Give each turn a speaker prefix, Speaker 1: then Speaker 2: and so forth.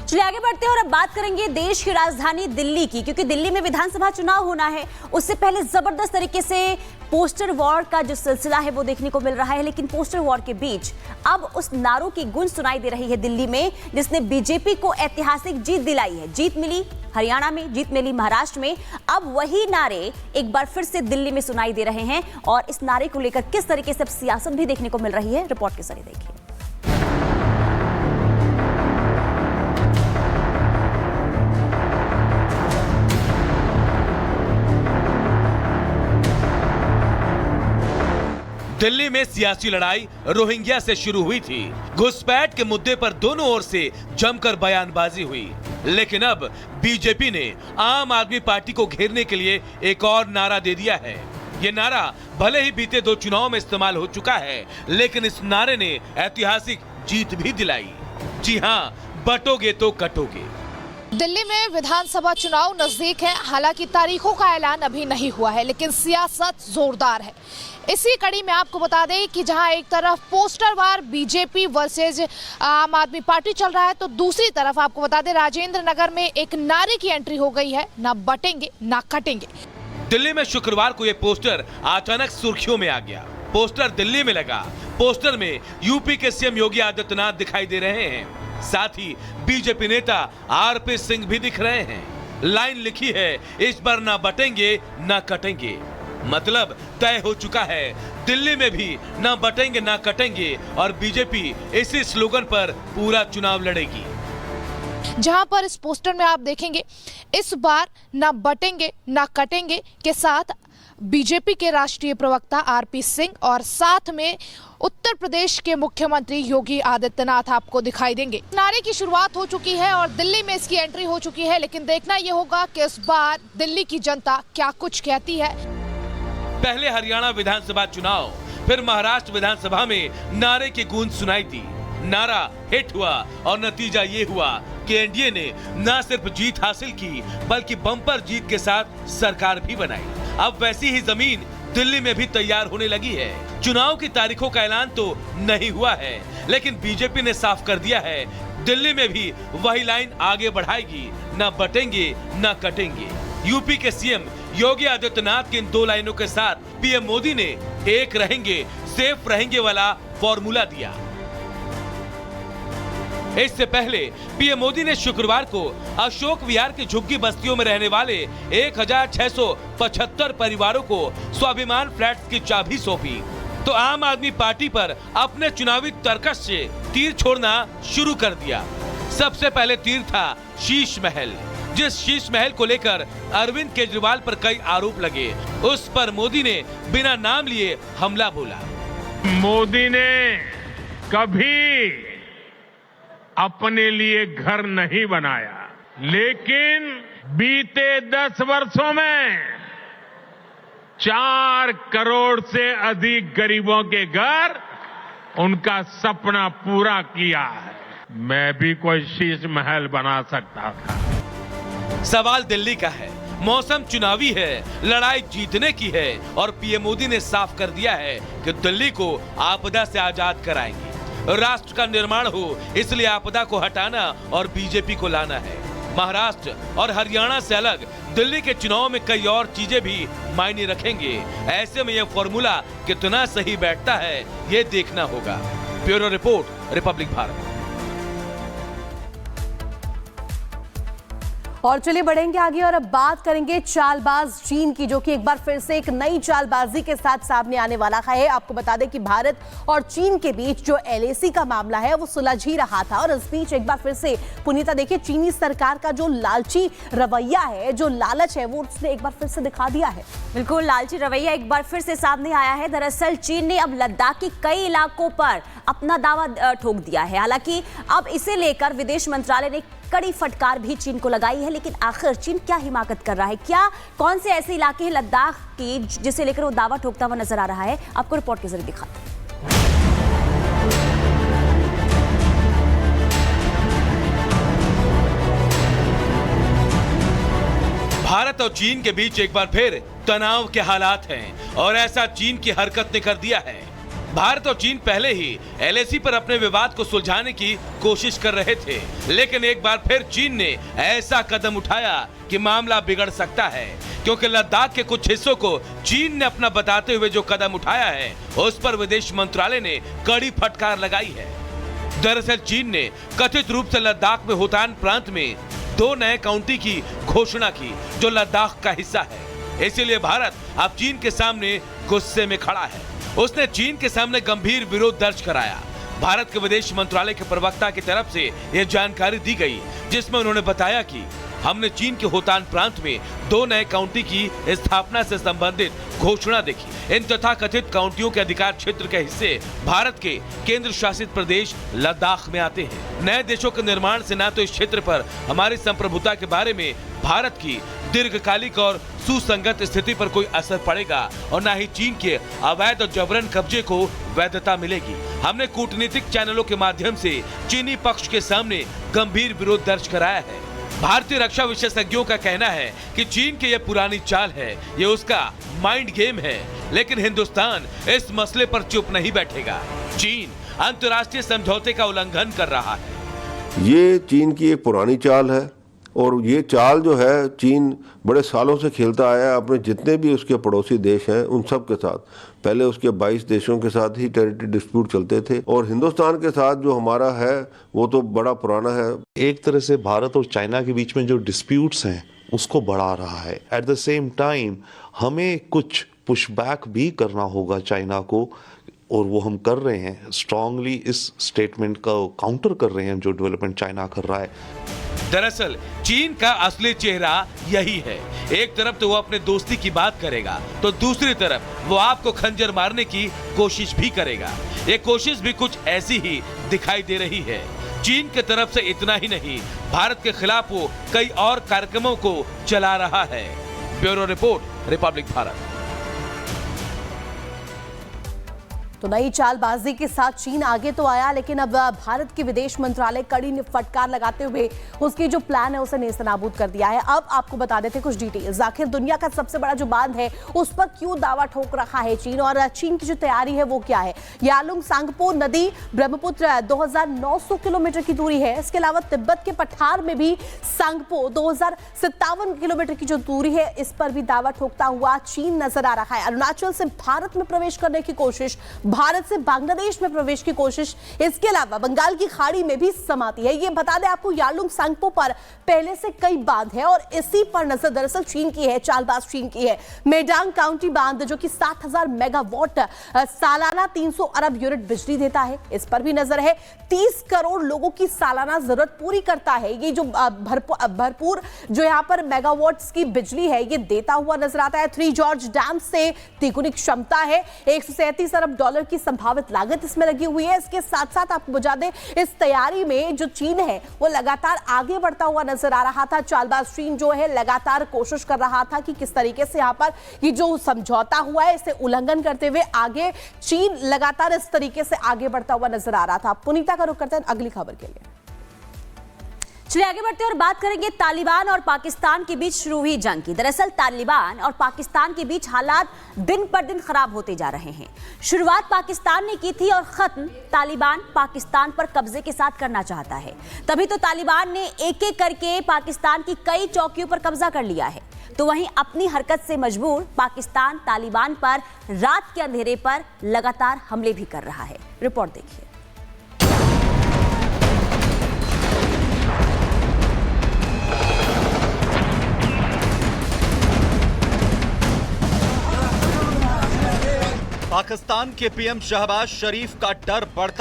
Speaker 1: चलिए आगे बढ़ते हैं और अब बात करेंगे देश की राजधानी दिल्ली की, क्योंकि दिल्ली में विधानसभा चुनाव होना है। उससे पहले जबरदस्त तरीके से पोस्टर वॉर का जो सिलसिला है वो देखने को मिल रहा है, लेकिन पोस्टर वॉर के बीच अब उस नारों की गूंज सुनाई दे रही है दिल्ली में, जिसने बीजेपी को ऐतिहासिक जीत दिलाई है। जीत मिली हरियाणा में, जीत मिली महाराष्ट्र में। अब वही नारे एक बार फिर से दिल्ली में सुनाई दे रहे हैं और इस नारे को लेकर किस तरीके से अब सियासत भी देखने को मिल रही है, रिपोर्ट के जरिए देखिए।
Speaker 2: दिल्ली में सियासी लड़ाई रोहिंग्या से शुरू हुई थी। घुसपैठ के मुद्दे पर दोनों ओर से जमकर बयानबाजी हुई, लेकिन अब बीजेपी ने आम आदमी पार्टी को घेरने के लिए एक और नारा दे दिया है। ये नारा भले ही बीते 2 चुनाव में इस्तेमाल हो चुका है, लेकिन इस नारे ने ऐतिहासिक जीत भी दिलाई। जी हाँ, बटोगे तो कटोगे।
Speaker 3: दिल्ली में विधानसभा चुनाव नजदीक है। हालांकि तारीखों का ऐलान अभी नहीं हुआ है, लेकिन सियासत जोरदार है। इसी कड़ी में आपको बता दें कि जहां एक तरफ पोस्टर वार बीजेपी वर्सेज आम आदमी पार्टी चल रहा है, तो दूसरी तरफ आपको बता दें राजेंद्र नगर में एक नारे की एंट्री हो गई है, ना बटेंगे ना कटेंगे।
Speaker 2: दिल्ली में शुक्रवार को यह पोस्टर अचानक सुर्खियों में आ गया। पोस्टर दिल्ली में लगा। पोस्टर में यूपी के सीएम योगी आदित्यनाथ दिखाई दे रहे हैं, साथ ही बीजेपी नेता आरपी सिंह भी दिख रहे हैं। लाइन लिखी है, इस बार ना बटेंगे ना कटेंगे। मतलब तय हो चुका है, दिल्ली में भी ना बटेंगे ना कटेंगे और बीजेपी इसी स्लोगन पर पूरा चुनाव लड़ेगी।
Speaker 3: जहां पर इस पोस्टर में आप देखेंगे, इस बार ना बटेंगे ना कटेंगे के साथ बीजेपी के राष्ट्रीय प्रवक्ता आरपी सिंह और साथ में उत्तर प्रदेश के मुख्यमंत्री योगी आदित्यनाथ आपको दिखाई देंगे। नारे की शुरुआत हो चुकी है और दिल्ली में इसकी एंट्री हो चुकी है, लेकिन देखना यह होगा कि इस बार दिल्ली की जनता क्या कुछ कहती है।
Speaker 2: पहले हरियाणा विधानसभा चुनाव, फिर महाराष्ट्र विधानसभा में नारे की गूंज सुनाई दी। नारा हिट हुआ और नतीजा ये हुआ कि एनडीए ने न सिर्फ जीत हासिल की, बल्कि बम्पर जीत के साथ सरकार भी बनाई। अब वैसी ही जमीन दिल्ली में भी तैयार होने लगी है। चुनाव की तारीखों का ऐलान तो नहीं हुआ है, लेकिन बीजेपी ने साफ कर दिया है, दिल्ली में भी वही लाइन आगे बढ़ाएगी, न बटेंगे न कटेंगे। यूपी के सीएम योगी आदित्यनाथ की इन 2 लाइनों के साथ पीएम मोदी ने एक रहेंगे सेफ रहेंगे वाला फॉर्मूला दिया। इससे पहले पीएम मोदी ने शुक्रवार को अशोक विहार की झुग्गी बस्तियों में रहने वाले 1675 परिवारों को स्वाभिमान फ्लैट्स की चाबी सौंपी, तो आम आदमी पार्टी पर अपने चुनावी तर्कश से तीर छोड़ना शुरू कर दिया। सबसे पहले तीर था शीश महल। जिस शीश महल को लेकर अरविंद केजरीवाल पर कई आरोप लगे, उस पर मोदी ने बिना नाम लिए हमला बोला।
Speaker 4: मोदी ने कभी अपने लिए घर नहीं बनाया, लेकिन बीते 10 वर्षों में 4 करोड़ से अधिक गरीबों के घर उनका सपना पूरा किया है। मैं भी कोई शीश महल बना सकता था।
Speaker 2: सवाल दिल्ली का है, मौसम चुनावी है, लड़ाई जीतने की है और पीएम मोदी ने साफ कर दिया है कि दिल्ली को आपदा से आजाद कराएंगे। राष्ट्र का निर्माण हो, इसलिए आपदा को हटाना और बीजेपी को लाना है। महाराष्ट्र और हरियाणा से अलग दिल्ली के चुनाव में कई और चीजें भी मायने रखेंगे। ऐसे में यह फॉर्मूला कितना सही बैठता है, ये देखना होगा। Bureau report, Republic Bharat.
Speaker 1: और चलिए बढ़ेंगे आगे और अब बात करेंगे चालबाज चीन की, जो कि एक बार फिर से एक नई चालबाजी के साथ सामने आने वाला है। आपको बता दें कि भारत और चीन के बीच जो एलएसी का मामला है वो सुलझ ही रहा था, और इस बीच एक बार फिर से पुनीता देखिए, चीनी सरकार का जो लालची रवैया है, जो लालच है, वो उसने एक बार फिर से दिखा दिया है। बिल्कुल, लालची रवैया एक बार फिर से सामने आया है। दरअसल चीन ने अब लद्दाख के कई इलाकों पर अपना दावा ठोक दिया है। हालांकि अब इसे लेकर विदेश मंत्रालय ने कड़ी फटकार भी चीन को लगाई है, लेकिन आखिर चीन क्या हिमाकत कर रहा है, क्या कौन से ऐसे इलाके हैं लद्दाख की जिसे लेकर वो दावा ठोकता हुआ नजर आ रहा है, आपको रिपोर्ट के जरिए दिखाते हैं।
Speaker 2: भारत और चीन के बीच एक बार फिर तनाव के हालात हैं और ऐसा चीन की हरकत ने कर दिया है। भारत और चीन पहले ही एलएसी पर अपने विवाद को सुलझाने की कोशिश कर रहे थे, लेकिन एक बार फिर चीन ने ऐसा कदम उठाया कि मामला बिगड़ सकता है, क्योंकि लद्दाख के कुछ हिस्सों को चीन ने अपना बताते हुए जो कदम उठाया है उस पर विदेश मंत्रालय ने कड़ी फटकार लगाई है। दरअसल चीन ने कथित रूप से लद्दाख में होतान प्रांत में 2 नए काउंटी की घोषणा की जो लद्दाख का हिस्सा है। इसीलिए भारत अब चीन के सामने गुस्से में खड़ा है। उसने चीन के सामने गंभीर विरोध दर्ज कराया। भारत के विदेश मंत्रालय के प्रवक्ता की तरफ से यह जानकारी दी गई, जिसमें उन्होंने बताया कि हमने चीन के होतान प्रांत में 2 नए काउंटी की स्थापना से संबंधित घोषणा देखी। इन तथाकथित काउंटियों के अधिकार क्षेत्र के हिस्से भारत के केंद्र शासित प्रदेश लद्दाख में आते हैं। नए देशों के निर्माण से न तो इस क्षेत्र पर हमारी संप्रभुता के बारे में भारत की दीर्घकालिक और सुसंगत स्थिति पर कोई असर पड़ेगा और न ही चीन के अवैध और जबरन कब्जे को वैधता मिलेगी। हमने कूटनीतिक चैनलों के माध्यम से चीनी पक्ष के सामने गंभीर विरोध दर्ज कराया है। भारतीय रक्षा विशेषज्ञों का कहना है कि चीन की यह पुरानी चाल है, ये उसका माइंड गेम है, लेकिन हिंदुस्तान इस मसले पर चुप नहीं बैठेगा। चीन अंतर्राष्ट्रीय समझौते का उल्लंघन कर रहा है।
Speaker 5: ये चीन की एक पुरानी चाल है और ये चाल जो है चीन बड़े सालों से खेलता आया है अपने जितने भी उसके पड़ोसी देश हैं उन सब के साथ। पहले उसके 22 देशों के साथ ही टेरिटरी डिस्प्यूट चलते थे और हिंदुस्तान के साथ जो हमारा है वो तो बड़ा पुराना है।
Speaker 6: एक तरह से भारत और चाइना के बीच में जो डिस्प्यूट्स हैं उसको बढ़ा रहा है। एट द सेम टाइम हमें कुछ पुशबैक भी करना होगा चाइना को, और वो हम कर रहे हैं। स्ट्रांगली इस स्टेटमेंट का काउंटर कर रहे हैं जो डेवलपमेंट चाइना कर रहा है।
Speaker 2: दरअसल चीन का असली चेहरा यही है। एक तरफ तो वो अपने दोस्ती की बात करेगा तो दूसरी तरफ वो आपको खंजर मारने की कोशिश भी करेगा। ये कोशिश भी कुछ ऐसी ही दिखाई दे रही है। चीन की तरफ से इतना ही नहीं, भारत के खिलाफ वो कई और कार्यक्रमों को चला रहा है। Bureau report, Republic Bharat.
Speaker 1: तो नई चालबाजी के साथ चीन आगे तो आया, लेकिन अब भारत के विदेश मंत्रालय कड़ी ने फटकार लगाते हुए उसकी जो प्लान है उसे नेस्तनाबूद कर दिया है। अब आपको बता देते कुछ डिटेल्स। आखिर दुनिया का सबसे बड़ा जो बांध है उस पर क्यों दावा ठोक रहा है चीन, और चीन की जो तैयारी है वो क्या है। यालुंग सांगपो नदी ब्रह्मपुत्र 2900 किलोमीटर की दूरी है। इसके अलावा तिब्बत के पठार में भी सांगपो 2057 किलोमीटर की जो दूरी है, इस पर भी दावा ठोकता हुआ चीन नजर आ रहा है। अरुणाचल से भारत में प्रवेश करने की कोशिश, भारत से बांग्लादेश में प्रवेश की कोशिश, इसके अलावा बंगाल की खाड़ी में भी समाती है। ये बता दें आपको, यालुंग सांगपो पर पहले से कई बांध है और इसी पर नजर दरअसल चीन की है, चालबाज चीन की है। मेडांग काउंटी बांध जो कि 7000 मेगावाट सालाना 300 अरब यूनिट बिजली देता है, इस पर भी नजर है। 30 करोड़ लोगों की सालाना जरूरत पूरी करता है। ये जो भरपूर जो यहाँ पर मेगावाट्स की बिजली है ये देता हुआ नजर आता है। 3 जॉर्ज डैम से तिगुनी क्षमता है। 137 अरब डॉलर की संभावित लागत इसमें लगी हुई है। इसके साथ साथ आपको बता दें, इस तैयारी में जो चीन है वो लगातार आगे बढ़ता हुआ नजर आ रहा था। चालबाज चीन जो है लगातार कोशिश कर रहा था कि किस तरीके से यहाँ पर ये जो समझौता हुआ है इसे उल्लंघन करते हुए आगे चीन लगातार इस तरीके से आगे बढ़ता हुआ नजर आ रहा था। पुनीता का रुख करते हैं अगली खबर के लिए।
Speaker 7: चलिए आगे बढ़ते हैं और बात करेंगे तालिबान और पाकिस्तान के बीच शुरू हुई जंग की। दरअसल तालिबान और पाकिस्तान के बीच हालात दिन पर दिन खराब होते जा रहे हैं। शुरुआत पाकिस्तान ने की थी और खत्म तालिबान पाकिस्तान पर कब्जे के साथ करना चाहता है। तभी तो तालिबान ने एक एक करके पाकिस्तान की कई चौकियों पर कब्जा कर लिया है। तो वहीं अपनी हरकत से मजबूर पाकिस्तान तालिबान पर रात के अंधेरे पर लगातार हमले भी कर रहा है। रिपोर्ट देखिए।
Speaker 8: पाकिस्तान के पीएम शहबाज शरीफ का डर बढ़ता